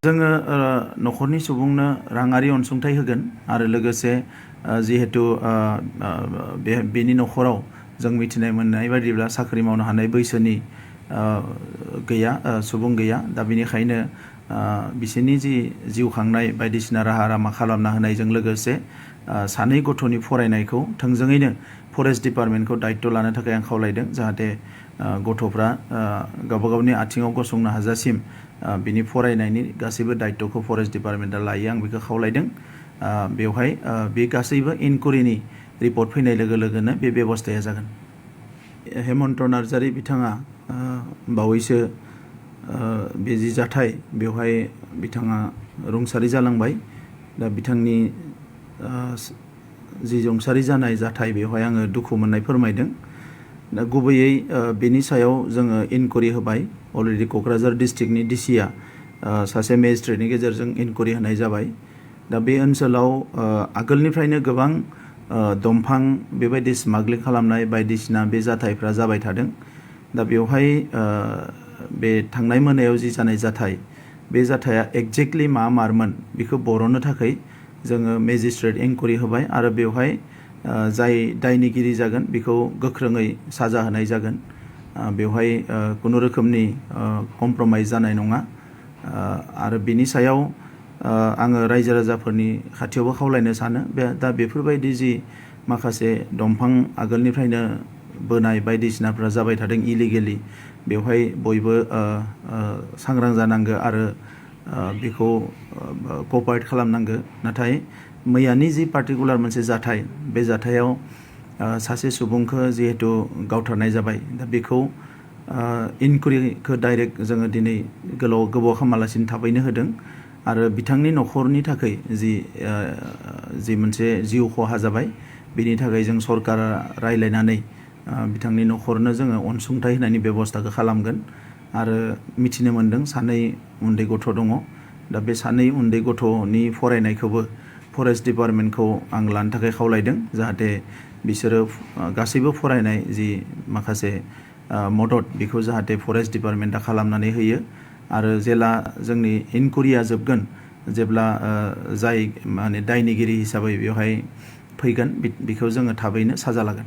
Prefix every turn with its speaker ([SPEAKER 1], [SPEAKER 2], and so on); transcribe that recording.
[SPEAKER 1] जोङो न'खरनि सुबुंनो राङारि अनसुंथाइ होगोन आरो लोगोसे जिहेतु बेनि न'खराव जों मिथिनाय मोननाय बायदिब्ला साख्रि मावनो हानाय बैसोनि गैया सुबुं गैया दा बेनिखायनो बिसोरनि जि जिउ खांनाय बायदिसिना राहा लामा खालामना होनायजों लोगोसे सानै गथ'नि फरायनायखौ थोंजोङैनो फरेस्ट डिपार्टमेन्टखौ दायित्व लानो थाखाय आं खावलायदों जाहाथे गथ'फ्रा गावबा गावनि आथिङाव गसंनो हाजासिम बिनि फरायनायनि गासैबो दायित्वखौ फरेस्ट डिपार्टमेन्टआ लायो आं बेखौ खावलायदों बेवहाय बे गासैबो इनकुवेरिनि रिपर्ट फैनाय लोगो लोगोनो बे बेबस्थाया जागोन हेमन्त नार्जारी बिथाङा बावैसो बे जि जाथाय बेवहाय बिथाङा रुंसारि जालांबाय दा बिथांनि जि रुंसारि जानाय जाथाय बेवहाय आङो दुखु मोननाय फोरमायदों दा गुबैयै बेनि सायाव जोङो इनकुवेरि होबाय अलरेडि क'क्राझार डिस्ट्रिक्टनि डिसिआ सासे मेजिस्ट्रेटनि गेजेरजों इनकुवेरि होनाय जाबाय दा बे ओनसोलाव आगोलनिफ्रायनो गोबां दंफां बेबायदि स्मागलिं खालामनाय बायदिसिना बे जाथायफ्रा जाबाय थादों दा बेवहाय बे थांनाय मोनायाव जि जानाय जाथाय बे जाथाया एक्जेक्टलि मा मारमोन बेखौ बरननो थाखाय जोङो मेजिस्ट्रेट इनकुवेरि होबाय आरो बेवहाय जाय दायनिगिरि जागोन बेखौ गोख्रोङै साजा होनाय जागोन बेवहाय खुनु रोखोमनि कमप्रमाइज जानाय नङा आरो बिनि सायाव आङो रायजो राजाफोरनि खाथियावबो खावलायनो सानो दा बेफोरबायदि जि माखासे दंफां आगोलनिफ्रायनो बोनाय बायदिसिनाफ्रा जाबाय थादों इलिगेलि बेवहाय बयबो सांग्रां जानांगौ आरो बेखौ कपारेट खालामनांगौ नाथाय मैयानि जि पार्टिकुलार मोनसे जाथाय बे जाथायाव सासे सुबुंखौ जिहेतु गावथारनाय जाबाय दा बेखौ इनकुवेरिखौ डाइरेक्ट जोङो दिनै गोबाव खालामालासिनो थाबैनो होदों आरो बिथांनि न'खरनि थाखाय जि मोनसे जिउ खहा जाबाय बेनि थाखाय जों सरकारा रायज्लायनानै बिथांनि न'खरनो जोङो अनसुंथाइ होनायनि बेबस्थाखौ खालामगोन आरो मिथिनो मोन्दों सानै उन्दै गथ' दङ दा बे सानै उन्दै गथ'नि फरायनायखौबो फरेस्ट डिपार्टमेन्टखौ आं लानो थाखाय खावलायदों जाहाथे बिसोरो गासैबो फरायनाय जि माखासे मदद बेखौ जाहाथे फरेस्ट डिपार्टमेन्टआ खालामनानै होयो आरो जेला जोंनि इनकुवेरिया जोबगोन जेब्ला जाय माने दायनिगिरि हिसाबै बेवहाय फैगोन बेखौ जोङो थाबैनो साजा लागोन